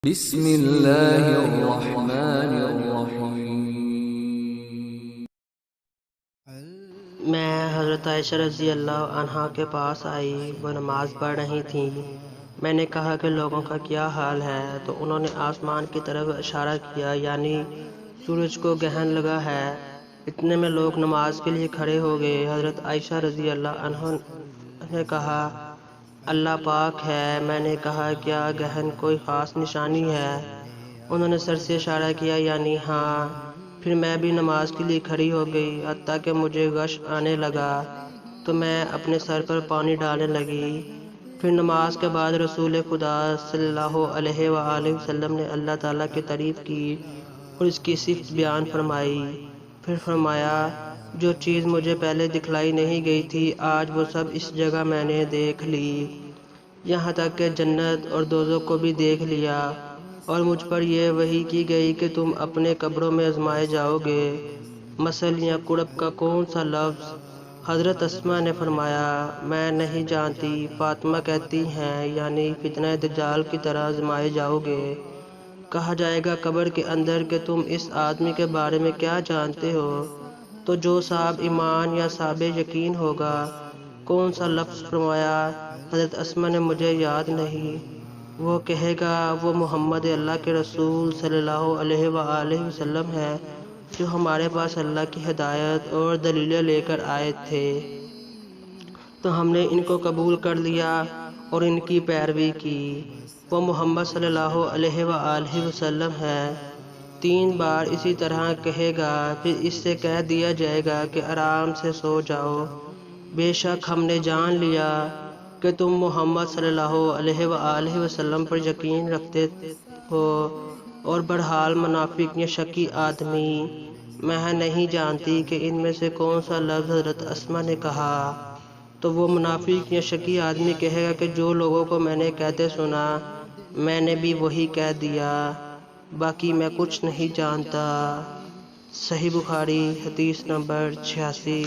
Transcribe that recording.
بسم اللہ الرحمن الرحیم۔ میں حضرت عائشہ رضی اللہ عنہا کے پاس آئی، وہ نماز پڑھ رہی تھیں۔ میں نے کہا کہ لوگوں کا کیا حال ہے، تو انہوں نے آسمان کی طرف اشارہ کیا، یعنی سورج کو گرہن لگا ہے۔ اتنے میں لوگ نماز کے لیے کھڑے ہو گئے۔ حضرت عائشہ رضی اللہ عنہا نے کہا اللہ پاک ہے۔ میں نے کہا کیا گرہن کوئی خاص نشانی ہے؟ انہوں نے سر سے اشارہ کیا، یعنی ہاں۔ پھر میں بھی نماز کے لیے کھڑی ہو گئی، حتیٰ کہ مجھے غش آنے لگا تو میں اپنے سر پر پانی ڈالنے لگی۔ پھر نماز کے بعد رسول خدا صلی اللہ علیہ وآلہ وسلم نے اللہ تعالیٰ کی تعریف کی اور اس کی صفت بیان فرمائی۔ پھر فرمایا جو چیز مجھے پہلے دکھلائی نہیں گئی تھی، آج وہ سب اس جگہ میں نے دیکھ لی، یہاں تک کہ جنت اور دوزخ کو بھی دیکھ لیا، اور مجھ پر یہ وحی کی گئی کہ تم اپنے قبروں میں آزمائے جاؤ گے۔ مسل یا کڑب کا کون سا لفظ؟ حضرت اسما نے فرمایا میں نہیں جانتی۔ فاطمہ کہتی ہیں یعنی فتنہ دجال کی طرح آزمائے جاؤ گے۔ کہا جائے گا قبر کے اندر کہ تم اس آدمی کے بارے میں کیا جانتے ہو؟ تو جو صاحب ایمان یا صاحب یقین ہوگا۔ کون سا لفظ فرمایا؟ حضرت اسما نے مجھے یاد نہیں۔ وہ کہے گا وہ محمد اللہ کے رسول صلی اللہ علیہ وآلہ وسلم ہے، جو ہمارے پاس اللہ کی ہدایت اور دلیلیں لے کر آئے تھے، تو ہم نے ان کو قبول کر لیا اور ان کی پیروی کی۔ وہ محمد صلی اللہ علیہ وآلہ وسلم ہے۔ 3 بار اسی طرح کہے گا، پھر اس سے کہہ دیا جائے گا کہ آرام سے سو جاؤ، بے شک ہم نے جان لیا کہ تم محمد صلی اللہ علیہ وآلہ وسلم پر یقین رکھتے ہو، اور بہرحال منافق یا شکی آدمی میں نہیں جانتی کہ ان میں سے کون سا لفظ حضرت اسما نے کہا۔ تو وہ منافق یا شکی آدمی کہے گا کہ جو لوگوں کو میں نے کہتے سنا، میں نے بھی وہی کہہ دیا، باقی میں کچھ نہیں جانتا۔ صحیح بخاری حدیث نمبر 86۔